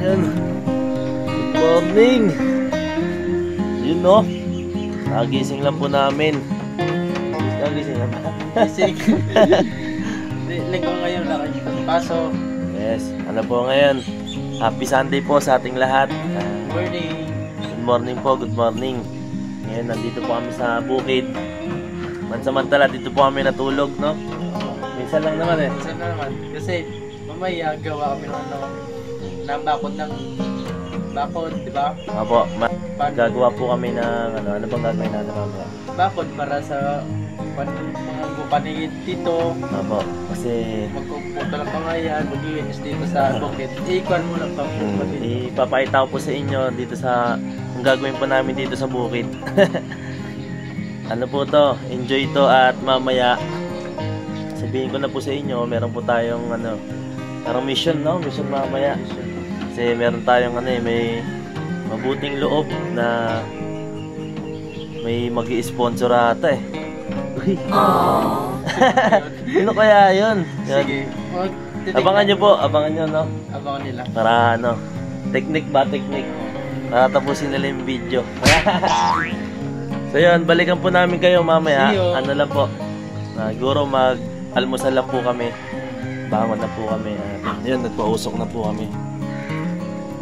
Ayan. Good morning. Yun no. Nagising lang po namin. Nagising lang ba? Gising. Linggo ngayon na kayo pasok. Yes. Ano po ngayon? Happy Sunday po sa ating lahat. Good morning. Good morning po. Good morning. Ngayon nandito po kami sa bukid. Mansamantala dito po kami natulog, no? Minsan lang naman eh. Minsan na naman. Kasi mamaya gawa kami ng bakod ng bakod, di ba? Opo. Gagawa po kami ng ano bang gagawin natin mamaya? Bakod para sa mga gupanigid dito. Opo. Kasi magpupunta lang pangayan, mag-iinis dito sa bukid. Ikuan mo lang pang ipapakita ko po sa inyo dito sa ang gagawin po namin dito sa bukid. Ano po to? Enjoy to at mamaya sabihin ko na po sa inyo, meron po tayong parang mission, no? Mission mamaya. Kasi meron tayong may mabuting loob na may magi-sponsor ata eh. Uy. Ano kaya yun? Sige. Abangan nyo po, abangan nyo, no? Abangan nila. Para technique ba? Technique. Para tapusin nila yung video. So yun, balikan po namin kayo mamaya. Ano lang po. Siguro mag-almusal lang po kami. Bangon na po kami. Yun, nagpausok na po kami.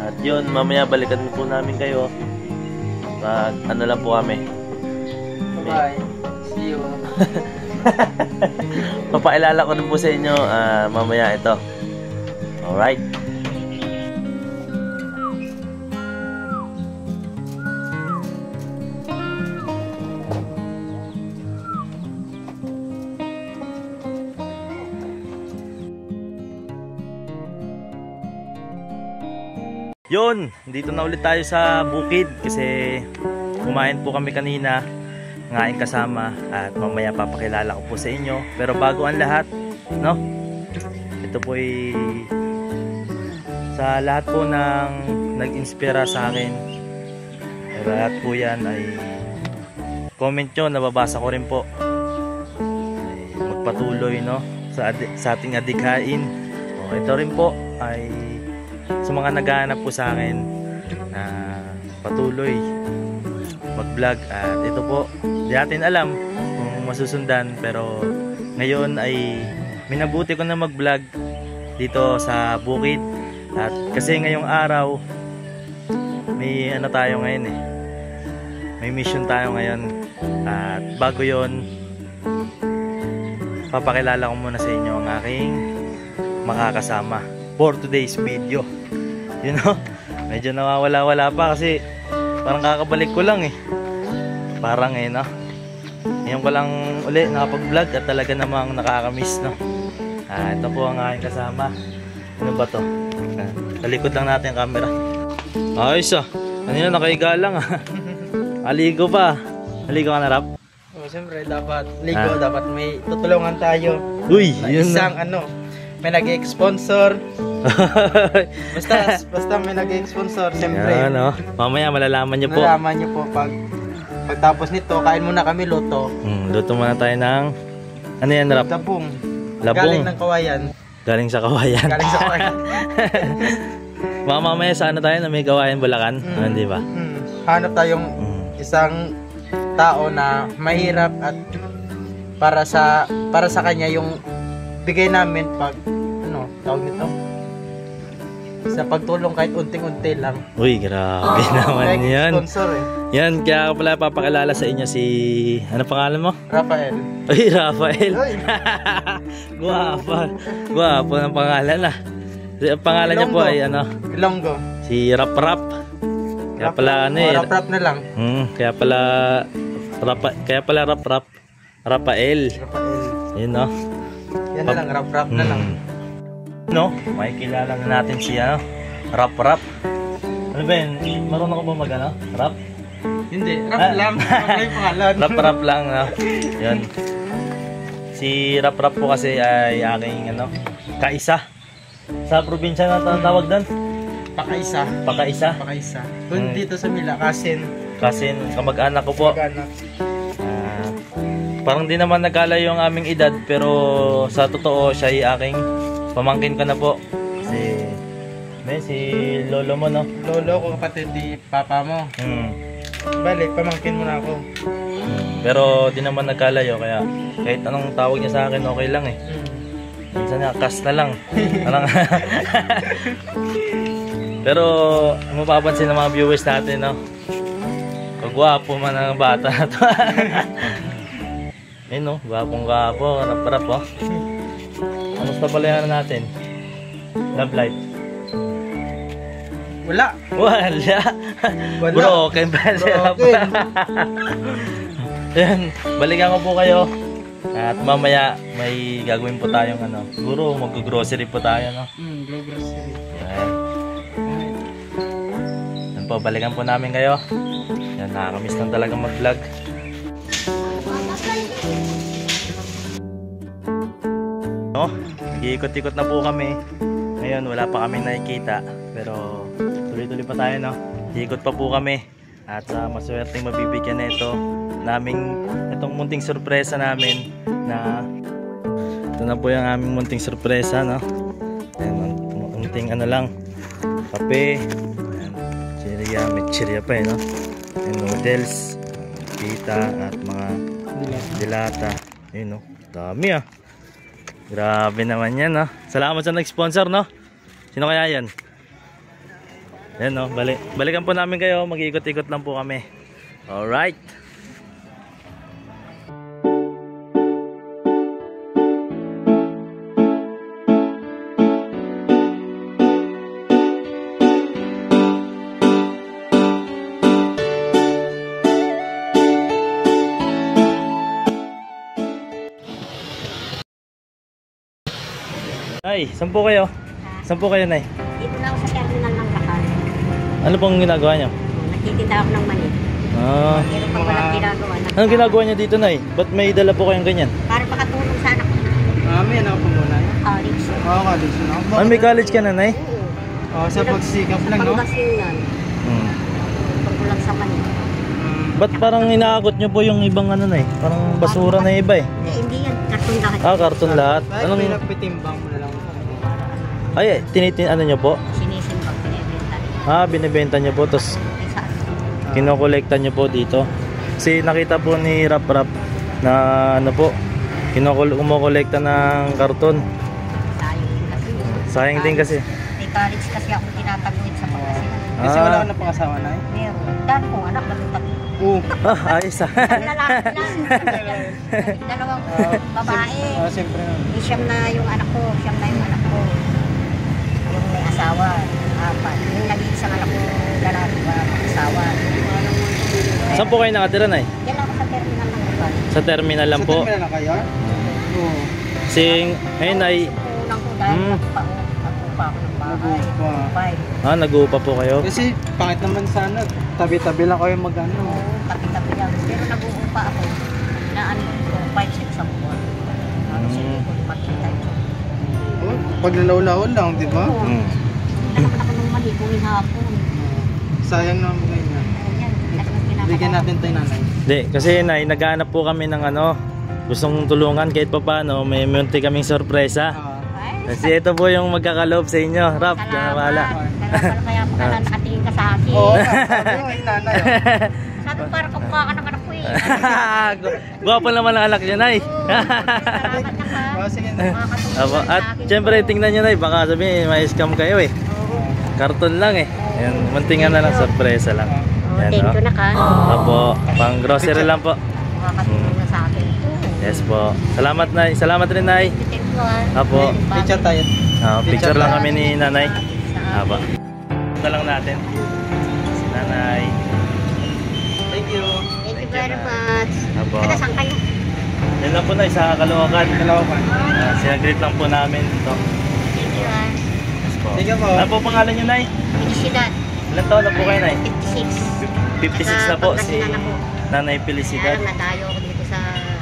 At yun, mamaya balikan po namin kayo. Pag lang po kami. Bye-bye. See you. Papakilala ko na po sa inyo mamaya ito. Alright. Yun, dito na ulit tayo sa bukid kasi kumain po kami kanina, ngain kasama at mamaya papakilala ko po sa inyo. Pero bago ang lahat, no? Ito po ay sa lahat po ng nag-inspira sa akin. Lahat po yan ay comment nyo, nababasa ko rin po. Ay, magpatuloy, no? Sa ating adikain. Ito rin po ay sa mga naghahanap po sa akin na patuloy mag-vlog at ito po, di natin alam kung masusundan pero ngayon ay minabuti ko na mag-vlog dito sa bukid at kasi ngayong araw may tayo ngayon eh, may mission tayo ngayon at bago yon papakilala ko muna sa inyo ang aking makakasama for today's video. You know, medyo nawawala-wala pa kasi parang kakabalik ko lang eh. Parang no. Ngayon ko lang uli nakapag-vlog at talaga namang nakakamiss, no. Ito po ang aking kasama. Ano ba to? Talikod lang natin ang camera. Ayos ano yun, nakahiga lang Aligo pa. Aligo ka na, Rap? Siyempre dapat ligo, dapat may tutulungan tayo. Uy, yun isang may nag-sponsor. basta may nag-sponsor, siyempre. Mamaya malalaman nyo po. Malalaman nyo po pagtapos nito, kain muna kami luto. Luto muna tayo ng ano yan, Rap? Labong. Labong. Galing ng kawayan. Galing sa kawayan. Galing sa kawayan. Mamaya sa tayo na may kawayan Bulacan, di ba? Hanap tayong isang tao na mahirap at para sa kanya yung bigay namin pag tawag nito sa pagtulong kahit unting-unti lang. Uy, grabe naman yan. Sponsor eh. Yan, kaya ako pala papakilala sa inyo si ano pangalan mo? Rafael. Uy, Rafael. Guwapo ng pangalan Ang pangalan niya po ay Ilonggo. Si Rap. Kaya pala Rap na lang. Kaya pala Rap. Rafael. Yun Yan na lang, Rap na lang. Makikilala na natin si Rap. Ano ba yun? Marunong ko ba Rap? Hindi, Rap lang. Rap lang. Yan. Si Rap po kasi ay aking kaisa. Sa probinsya na tawag doon? Pakaisa. Kung dito sa Mila, Kasin, kamag-anak ko po. Parang di naman nagkalayo ang aming edad pero sa totoo siya ay aking pamangkin ko na po. Kasi May si lolo mo, no? Lolo ko, kapatid ni papa mo. Balik, pamangkin mo na ako. Pero di naman nagkalayo, kaya kahit anong tawag niya sa akin, okay lang eh. Minsan nga, kas na lang. Parang pero mapapansin ng mga viewers natin, no? Kagwapo man ang bata na to. Ayun, no? Gwapong-gwapo, harap-harap, oh. Kamusta pala yan natin? Love life? Wala. Wala. Broken pa sila. Ayan, balikan ko po kayo. At mamaya may gagawin po tayong ano. Siguro mag-grocery po tayo, no? Grocery. Ayan. Yan po, balikan po namin kayo. Yan, nakakamiss lang talaga mag-vlog. No, nag-iikot-ikot na po kami. Ngayon, wala pa kami nakikita. Pero tuloy-tuloy pa tayo, no? Ikot pa po kami. At maswerteng mabibigyan na ito naming itong munting sorpresa namin na ito na po yung aming munting sorpresa, no? Ayan, munting ano lang, kape, chirya, may chirya pa eh, no? And noodles, pita at mga dilata. Ayun, no? Dami ah. Grabe naman yan, no? Salamat sa nag-sponsor, no? Sino kaya yan? Yan, no? Balikan po namin kayo. Mag-iikot-ikot lang po kami. Alright. Ay, saan po kayo? Saan po kayo, Nay? Dito lang ako sa terminal ng Bakal. Ano pong ginagawa niyo? Nagtitinda ako ng mani. Ah. Pero pag walang ginagawa, Anong ginagawa niyo dito, Nay? Ba't may dala po kayong ganyan? para makatulong sa anak ko. May anak ko muna. College. Oo, college na ako. Ay, may college ka na, Nay? Oo, sa pagsikap lang, no? Pangasinan. Pagkulang sa mani. Ba't parang inaakot niyo po yung ibang ano, Nay? Parang basura na iba eh. Hindi yan. Karton lahat. Ah, karton lahat. Ay, Anong... pinagpitimbang mo na lang. Ay, ano niyo po? Sinisimbang pinibenta niya. Ah, binibenta niyo po, tapos Ay, saan? kinokolekta niyo po dito. Kasi nakita po ni Rap Rap na ano po, kumukolekta ng karton. Sayang din kasi. Sayang din kasi. May college kasi ako tinataguyod sa Pangasinan. Kasi wala ka na pangasawa na eh. Meron. Dahil kong anak, natutag. Oo. Ah, ayos ah. Lalaki lang. Dalawang babae. Siyempre na. Siyam na yung anak ko. Siyam na yung anak ko. Yung may asawa. Apat. Yung nag-iisang anak ko lalaki ba asawa. Saan po kayo nakatira, Nay? Yan ako sa terminal ng Bakal. Sa terminal lang po. Sa terminal na kayo? Oo. Sing, ayun ay, Unang ko dahil nagpa ako ng bahay. Nag-upa. ah, nag-uupa po kayo. Kasi pangit naman sana. Tabi-tabi lang kayo mag-ano. Oo, tabi-tabi lang. Pero nag-uupa ako na ano ko, 5-6 ang buwan. Ano siya ko, makita ito. Oh, paglalaw-law lang, di ba? Oo. Nalaman ako ng mali, buwing hapon. Sayang naman mo ganyan. Ayan, kasi mas ginagawa. Bigyan natin tayo nanay. Hindi, kasi Nay, naghahanap po kami ng ano, gustong tulungan kahit pa paano, may munti kaming sorpresa. Ay, Kasi ito po yung magkakaloob sa inyo. Rap, salamat. na wala. Salamat kaya mo na nakatingin ka sa akin. Oo, sabi mo yung nanay. Sabi parang kamukha ka ng anak ko eh. Gwapo naman ang anak niya, Nay. Salamat na ka. Oh, sige na. Makakatulong Apo, sa at akin. syempre tingnan nyo, Nay, baka sabihin may scam kayo eh. Oo. Karton lang eh. Ayan, muntingan na lang, sorpresa lang. Oh, Ayan, thank oh. you na ka. Apo, pang grocery lang po. Makakatulong na sa akin. Yes po. Salamat, Nay. Salamat rin, Nay. Thank you ah. Apo. Picture tayo. Picture lang kami ni Nanay. Sa Apo. Ito lang natin. Si Nanay. Thank you. Thank you very much. Apo. Kada saan kayo? Yan lang po, Nay, sa Caloocan. Dalawa pa. Sinagreet lang po namin ito. Thank you ah. Yes po. Thank you po. Ano po pangalan niyo, Nay? Felicidad. Ilan taon na po kayo, Nay? 56. 56 na po si Pangasinan ako. Nanay Kaya Felicidad. lang nadayo ako dito sa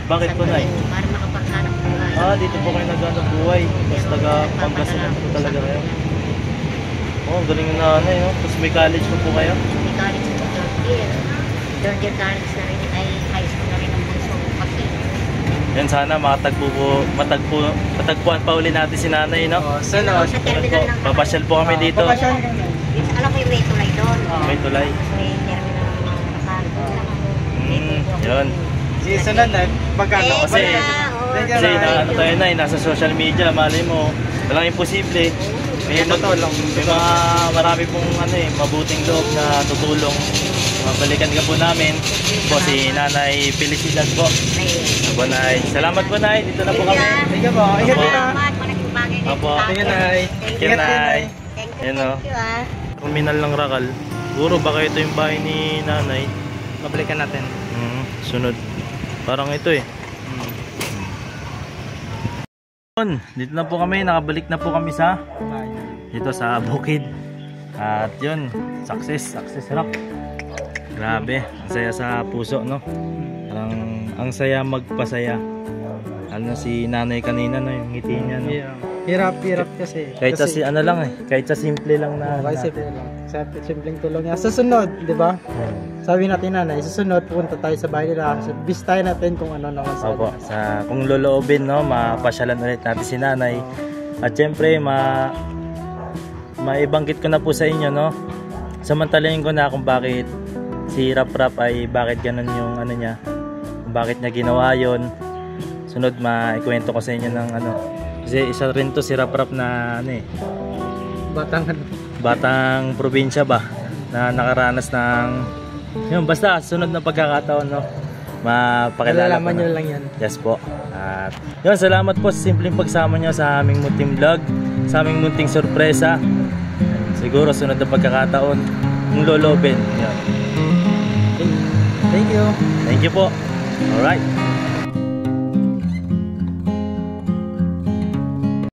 Bakit po, Nay? Para makapaghanap ko nga. Ah, dito po kayo naghanap buhay. Tapos taga Pangasinan po talaga kayo. Oh, galing yung nanay, no? Tapos may college po kayo. May college ko third year. Third year college na rin ay high school na rin ang bunso kasi Yun, sana matagpuan pa uli natin si nanay, no? Oh, sunod. Sa terminal ng Papasyal po kami dito. Papasyal. Alam ko yung may tulay doon. May tulay. May terminal ng mga kapal. Yun. Si sunod na, magkano? Kasi- Thank you, Kasi Nay. ano tayo na, nasa social media, malay mo, walang imposible. May Tutulong. marami pong mabuting loob na tutulong. Mabalikan ka po namin. Po si Nanay Felicidad po. Po, Nay. Salamat po, Nay. Dito na po kami. Thank you po. Ingat Opo. din na. Malaking bagay na Opo. ito. Thank you, Nay. Thank you, Ingat din, Nay. Thank Yan, you, oh. thank you ah. Terminal ng Rakal. Siguro baka ito yung bahay ni Nanay. Pabalikan natin. Sunod. Parang ito eh. Dito na po kami, nakabalik na po kami sa dito sa bukid. At yun, success rock. Grabe, ang saya sa puso, no? Parang ang saya magpasaya. Ano si nanay kanina, no? Yung ngiti niya, no? Hirap kasi. Kahit sa si ano lang eh, kahit sa simple lang na. Kasi simpleng tulong niya. Susunod, di ba? Sabi natin nanay, susunod pupunta tayo sa bahay nila. Bisitahin natin kung ano naman sa Opo, sa kung loloobin, no, mapasyalan ulit natin si nanay. At syempre, maibanggit ko na po sa inyo, no. Samantalahin ko na kung bakit si Rap ay bakit ganun yung ano niya. Kung bakit niya ginawa yon. Sunod maikwento ko sa inyo ng ano. Kasi isa rin to si Rap na ano eh, batang probinsya ba na nakaranas ng yun, basta sunod na pagkakataon, no, mapakilala ko Malalaman na. nyo lang yan. Yes po. At yun, salamat po sa simpleng pagsama nyo sa aming munting vlog, sa aming munting sorpresa. Siguro sunod na pagkakataon kung lolobin. Yun. Thank you. Thank you po. Alright.